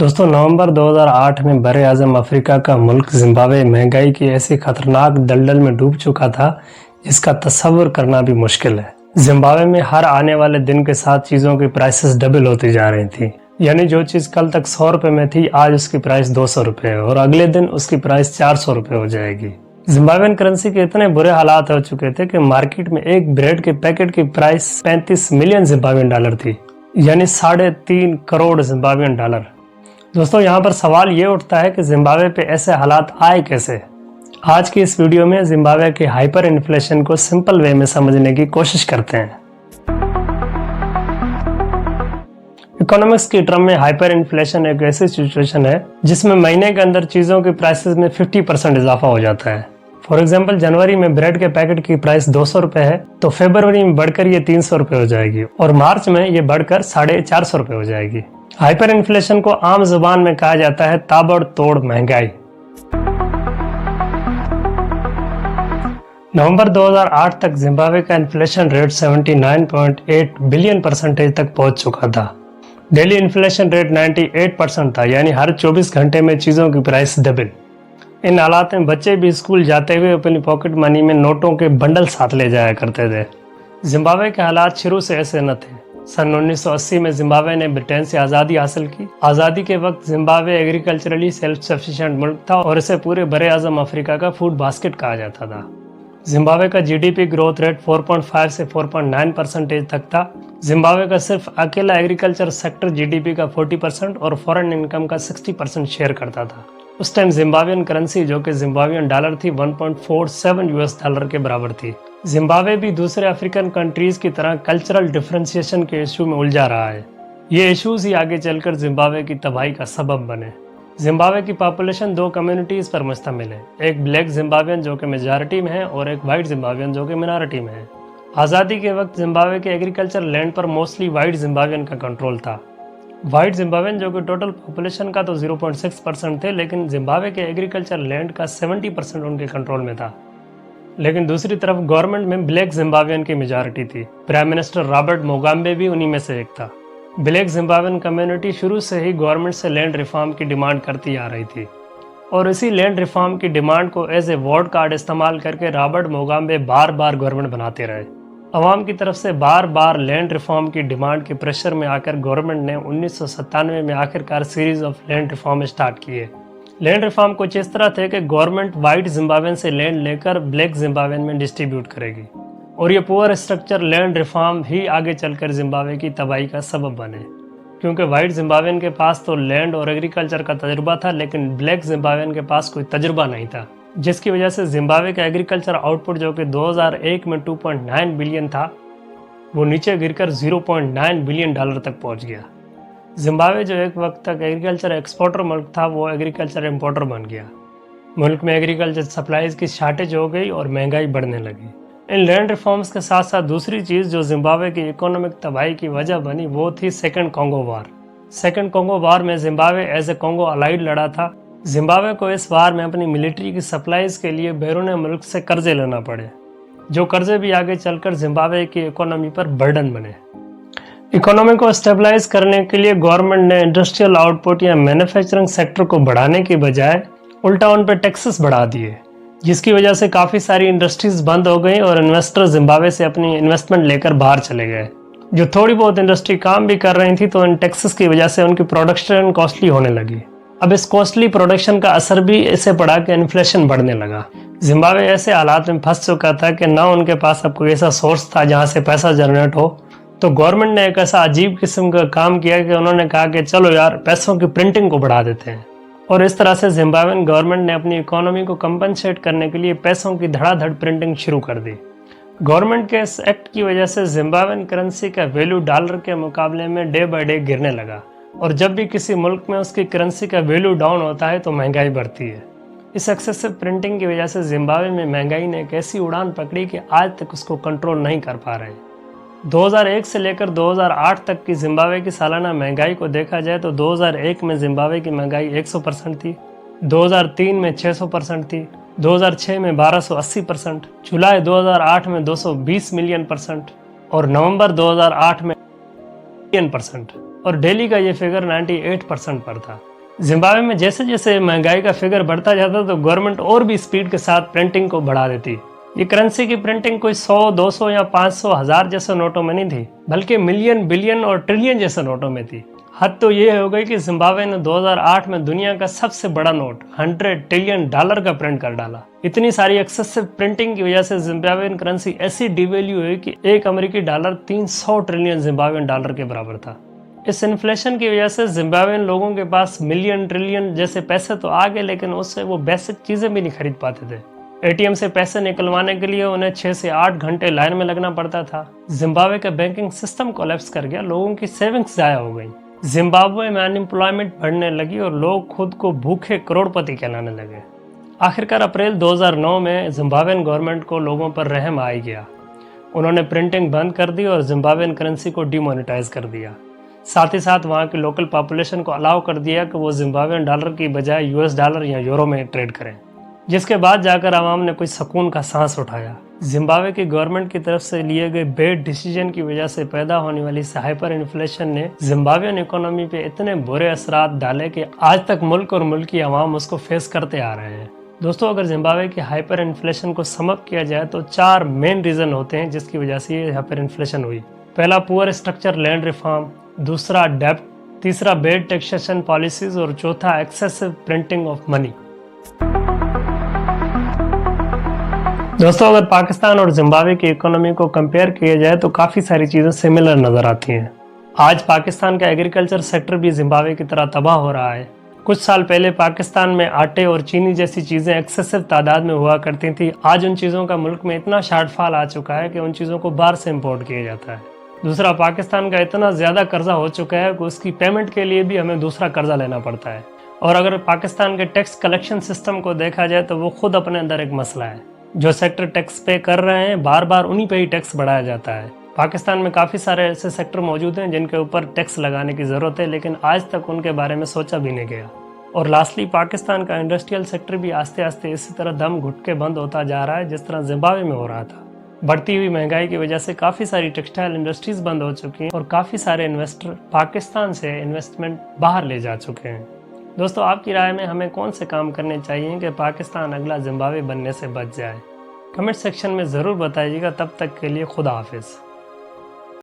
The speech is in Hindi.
दोस्तों, नवंबर 2008 में बरे आज़म अफ्रीका का मुल्क जिम्बाब्वे महंगाई की ऐसी खतरनाक दलदल में डूब चुका था जिसका तस्वुर करना भी मुश्किल है। जिम्बाब्वे में हर आने वाले दिन के साथ चीज़ों की प्राइसेस डबल होती जा रही थी। यानी जो चीज़ कल तक 100 रुपए में थी, आज उसकी प्राइस 200 रुपए है और अगले दिन उसकी प्राइस 400 रुपए हो जाएगी। जिम्बाब्वेन करेंसी के इतने बुरे हालात हो चुके थे कि मार्केट में एक ब्रेड के पैकेट की प्राइस 35 मिलियन जिम्बाब्वेन डॉलर थी, यानी 3.5 करोड़ जिम्बाब्वेन डॉलर। दोस्तों, यहाँ पर सवाल ये उठता है कि जिम्बाब्वे पे ऐसे हालात आए कैसे। आज की इस वीडियो में जिम्बाब्वे के हाइपर इन्फ्लेशन को सिंपल वे में समझने की कोशिश करते हैं। इकोनॉमिक्स की टर्म में हाइपर इन्फ्लेशन एक ऐसी सिचुएशन है जिसमें महीने के अंदर चीजों की प्राइसेस में 50% इजाफा हो जाता है। फॉर एग्जाम्पल, जनवरी में ब्रेड के पैकेट की प्राइस 200 रुपए है तो फरवरी में बढ़कर ये 300 रुपए हो जाएगी और मार्च में ये बढ़कर 450 रुपए हो जाएगी। हाइपर इन्फ्लेशन को आम जुबान में कहा जाता है ताबड़तोड़ महंगाई। नवंबर 2008 तक जिम्बाब्वे का इन्फ्लेशन रेट 79.8 बिलियन परसेंटेज तक पहुंच चुका था। डेली इन्फ्लेशन रेट 98% था, यानी हर 24 घंटे में चीजों की प्राइस डबल। इन हालात में बच्चे भी स्कूल जाते हुए अपनी पॉकेट मनी में नोटों के बंडल साथ ले जाया करते थे। जिम्बाब्वे के हालात शुरू से ऐसे न थे। सन 1980 में जिम्बाब्वे ने ब्रिटेन से आज़ादी हासिल की। आज़ादी के वक्त जिम्बाब्वे एग्रीकल्चरली सेल्फ सफिशिएंट मुल्क था और इसे पूरे बरे आज़म अफ्रीका का फूड बास्केट कहा जाता था। जिम्बाब्वे का जीडीपी ग्रोथ रेट 4.5 से 4.9% तक था। जिम्बाब्वे का सिर्फ अकेला एग्रीकल्चर सेक्टर जीडीपी का 40% और फॉरेन इनकम का 60% शेयर करता था। उस टाइम जिम्बाब्वेन करेंसी, जो कि जिम्बाब्वेन डॉलर थी, 1.47 यूएस डॉलर के बराबर थी। जिम्बाब्वे भी दूसरे अफ्रीकन कंट्रीज की तरह कल्चरल डिफरेंशिएशन के इशू में उलझा रहा है। ये इश्यूज ही आगे चलकर जिम्बाब्वे की तबाही का सबब बने। जिम्बाब्वे की पॉपुलेशन दो कम्युनिटीज पर मुश्तमिल है, एक ब्लैक जिम्बाब्वेन जो कि मेजॉरिटी में है और एक वाइट जिम्बाब्वेन जो कि मिनॉरिटी में है। आज़ादी के वक्त जिम्बाब्वे के एग्रीकल्चर लैंड पर मोस्टली वाइट जिम्बाब्वेन का कंट्रोल था। वाइट जिम्बाब्वेन जो कि टोटल पॉपुलेशन का तो 0.6% थे, लेकिन जिम्बाब्वे के एग्रीकल्चर लैंड का 70% उनके कंट्रोल में था। लेकिन दूसरी तरफ गवर्नमेंट में ब्लैक जिम्बाब्वेन की मेजॉरिटी थी। प्राइम मिनिस्टर रॉबर्ट मुगाबे भी उन्हीं में से एक था। ब्लैक जिम्बाब्वेन कम्युनिटी शुरू से ही गवर्नमेंट से लैंड रिफॉर्म की डिमांड करती आ रही थी और इसी लैंड रिफॉर्म की डिमांड को एज ए वोट कार्ड इस्तेमाल करके रॉबर्ट मुगाबे बार बार गवर्नमेंट बनाते रहे। अवाम की तरफ से बार बार लैंड रिफॉर्म की डिमांड के प्रेशर में आकर गवर्नमेंट ने 1997 में आखिरकार series of land reform start किए। लैंड रिफॉर्म कुछ इस तरह थे कि गवर्नमेंट वाइट जिम्बाब्वेन से लैंड लेकर ब्लैक जिम्बाब्वेन में डिस्ट्रीब्यूट करेगी और ये पुअर स्ट्रक्चर लैंड रिफॉर्म ही आगे चलकर जिम्बाब्वे की तबाही का सबब बने, क्योंकि वाइट जिम्बाब्वेन के पास तो लैंड और एग्रीकल्चर का तजुर्बा था, लेकिन ब्लैक जिम्बाब्वेन के पास कोई तजुर्बा नहीं था, जिसकी वजह से जिम्बाब्वे का एग्रीकल्चर आउटपुट जो कि 2001 में 2.9 बिलियन था, वो नीचे गिरकर 0.9 बिलियन डॉलर तक पहुंच गया। जिम्बाब्वे जो एक वक्त तक एग्रीकल्चर एक्सपोर्टर मुल्क था, वो एग्रीकल्चर इंपोर्टर बन गया। मुल्क में एग्रीकल्चर सप्लाईज की शार्टेज हो गई और महंगाई बढ़ने लगी। इन लैंड रिफॉर्म्स के साथ साथ दूसरी चीज़ जो जिम्बाब्वे की इकोनॉमिक तबाही की वजह बनी, वो थी second Congo war. Second Congo war में Zimbabwe as a Congo allied लड़ा था। जिम्बाब्वे को इस वार में अपनी मिलिट्री की सप्लाईज के लिए बैरून मुल्क से कर्जे लेना पड़े, जो कर्जे भी आगे चलकर जिम्बाब्वे की इकोनॉमी पर बर्डन बने। इकोनॉमी को स्टेबलाइज करने के लिए गवर्नमेंट ने इंडस्ट्रियल आउटपुट या मैन्युफैक्चरिंग सेक्टर को बढ़ाने की बजाय उल्टा उन पर टैक्सेस बढ़ा दिए, जिसकी वजह से काफ़ी सारी इंडस्ट्रीज बंद हो गई और इन्वेस्टर जिम्बाब्वे से अपनी इन्वेस्टमेंट लेकर बाहर चले गए। जो थोड़ी बहुत इंडस्ट्री काम भी कर रही थी, तो इन टैक्सेस की वजह से उनकी प्रोडक्शन कॉस्टली होने लगी। अब इस कॉस्टली प्रोडक्शन का असर भी ऐसे पड़ा कि इन्फ्लेशन बढ़ने लगा। जिम्बाब्वे ऐसे हालात में फंस चुका था कि ना उनके पास अब कोई ऐसा सोर्स था जहाँ से पैसा जनरेट हो, तो गवर्नमेंट ने एक ऐसा अजीब किस्म का काम किया कि उन्होंने कहा कि चलो यार, पैसों की प्रिंटिंग को बढ़ा देते हैं। और इस तरह से जिम्बाब्वेन गवर्नमेंट ने अपनी इकोनॉमी को कंपनसेट करने के लिए पैसों की धड़ाधड़ प्रिंटिंग शुरू कर दी। गवर्नमेंट के इस एक्ट की वजह से जिम्बाब्वेन करेंसी का वैल्यू डॉलर के मुकाबले में डे बाय डे गिरने लगा और जब भी किसी मुल्क में उसकी करेंसी का वैल्यू डाउन होता है तो महंगाई बढ़ती है। इस एक्सेसिव प्रिंटिंग की वजह से जिम्बाब्वे में महंगाई ने एक ऐसी उड़ान पकड़ी कि आज तक उसको कंट्रोल नहीं कर पा रहे। 2001 से लेकर 2008 तक की जिम्बाब्वे की सालाना महंगाई को देखा जाए तो 2001 में जिम्बाब्वे की महंगाई 100% थी, 2003 में 600% थी, 2006 में 1280%, जुलाई 2008 में 220 मिलियन % और नवंबर 2008 में मिलियन % और दिल्ली का ये फिगर 98% पर था। जिम्बाब्वे में जैसे जैसे महंगाई का फिगर बढ़ता जाता तो गवर्नमेंट और भी स्पीड के साथ प्रिंटिंग को बढ़ा देती। ये करेंसी की प्रिंटिंग कोई 100, 200 या 500, 1000 जैसे नोटों में नहीं थी, बल्कि मिलियन, बिलियन और ट्रिलियन जैसे नोटों में थी। हद तो ये हो गई कि जिम्बाब्वे ने 2008 में दुनिया का सबसे बड़ा नोट $100 ट्रिलियन का प्रिंट कर डाला। इतनी सारी एक्सेसिव प्रिंटिंग की वजह से जिम्बाब्वेन करेंसी ऐसी डिवैल्यू हुई कि एक अमेरिकी डॉलर 300 ट्रिलियन जिम्बाब्वेन डॉलर के बराबर था। इस इन्फ्लेशन की वजह से जिम्बाब्वेन लोगों के पास मिलियन, ट्रिलियन जैसे पैसे तो आ गए, लेकिन उससे वो बेसिक चीजें भी नहीं खरीद पाते थे। एटीएम से पैसे निकलवाने के लिए उन्हें 6 से 8 घंटे लाइन में लगना पड़ता था। जिम्बाब्वे का बैंकिंग सिस्टम कोलैप्स कर गया, लोगों की सेविंग्स जाया हो गई। जिम्बाब्वे में अनएम्प्लॉयमेंट बढ़ने लगी और लोग खुद को भूखे करोड़पति कहलाने लगे। आखिरकार अप्रैल 2009 में जिम्बाब्वेन गवर्नमेंट को लोगों पर रहम आ गया। उन्होंने प्रिंटिंग बंद कर दी और जिम्बाब्वेन करेंसी को डिमोनेटाइज कर दिया। साथ ही साथ वहाँ की लोकल पॉपुलेशन को अलाउ कर दिया कि वो जिम्बाब्वेन डॉलर की बजाय यूएस डॉलर या यूरो में ट्रेड करें, जिसके बाद जाकर आवाम ने कोई सुकून का सांस उठाया। जिम्बाब्वे की गवर्नमेंट की तरफ से लिए गए बेड डिसीजन की वजह से पैदा होने वाली हाइपर इन्फ्लेशन ने जिम्बाब्वेन इकोनॉमी पे इतने बुरे असरात डाले कि आज तक मुल्क और मुल्क की आवाम उसको फेस करते आ रहे हैं। दोस्तों, अगर जिम्बाब्वे की हाइपर इन्फ्लेशन को सम अप किया जाए तो 4 मेन रीजन होते हैं जिसकी वजह से ये हाइपर इन्फ्लेशन हुई। पहला, पुअर स्ट्रक्चर लैंड रिफॉर्म, दूसरा डेब्ट, तीसरा बेड टैक्सेशन पॉलिसीज और चौथा एक्सेसिव प्रिंटिंग ऑफ मनी। दोस्तों, अगर पाकिस्तान और जिम्बाब्वे की इकोनॉमी को कंपेयर किया जाए तो काफ़ी सारी चीज़ें सिमिलर नज़र आती हैं। आज पाकिस्तान का एग्रीकल्चर सेक्टर भी जिम्बाब्वे की तरह तबाह हो रहा है। कुछ साल पहले पाकिस्तान में आटे और चीनी जैसी चीज़ें एक्सेसिव तादाद में हुआ करती थी। आज उन चीज़ों का मुल्क में इतना शॉर्टफॉल आ चुका है कि उन चीज़ों को बाहर से इम्पोर्ट किया जाता है। दूसरा, पाकिस्तान का इतना ज़्यादा कर्जा हो चुका है कि उसकी पेमेंट के लिए भी हमें दूसरा कर्जा लेना पड़ता है। और अगर पाकिस्तान के टैक्स कलेक्शन सिस्टम को देखा जाए तो वो खुद अपने अंदर एक मसला है। जो सेक्टर टैक्स पे कर रहे हैं, बार बार उन्हीं पे ही टैक्स बढ़ाया जाता है। पाकिस्तान में काफ़ी सारे ऐसे सेक्टर मौजूद हैं जिनके ऊपर टैक्स लगाने की ज़रूरत है, लेकिन आज तक उनके बारे में सोचा भी नहीं गया। और लास्टली, पाकिस्तान का इंडस्ट्रियल सेक्टर भी आस्ते आस्ते इसी तरह दम घुट के बंद होता जा रहा है जिस तरह जिम्बाब्वे में हो रहा था। बढ़ती हुई महंगाई की वजह से काफ़ी सारी टेक्सटाइल इंडस्ट्रीज बंद हो चुकी हैं और काफ़ी सारे इन्वेस्टर पाकिस्तान से इन्वेस्टमेंट बाहर ले जा चुके हैं। दोस्तों, आपकी राय में हमें कौन से काम करने चाहिए कि पाकिस्तान अगला जिम्बाब्वे बनने से बच जाए? कमेंट सेक्शन में ज़रूर बताइएगा। तब तक के लिए खुदा हाफिज़।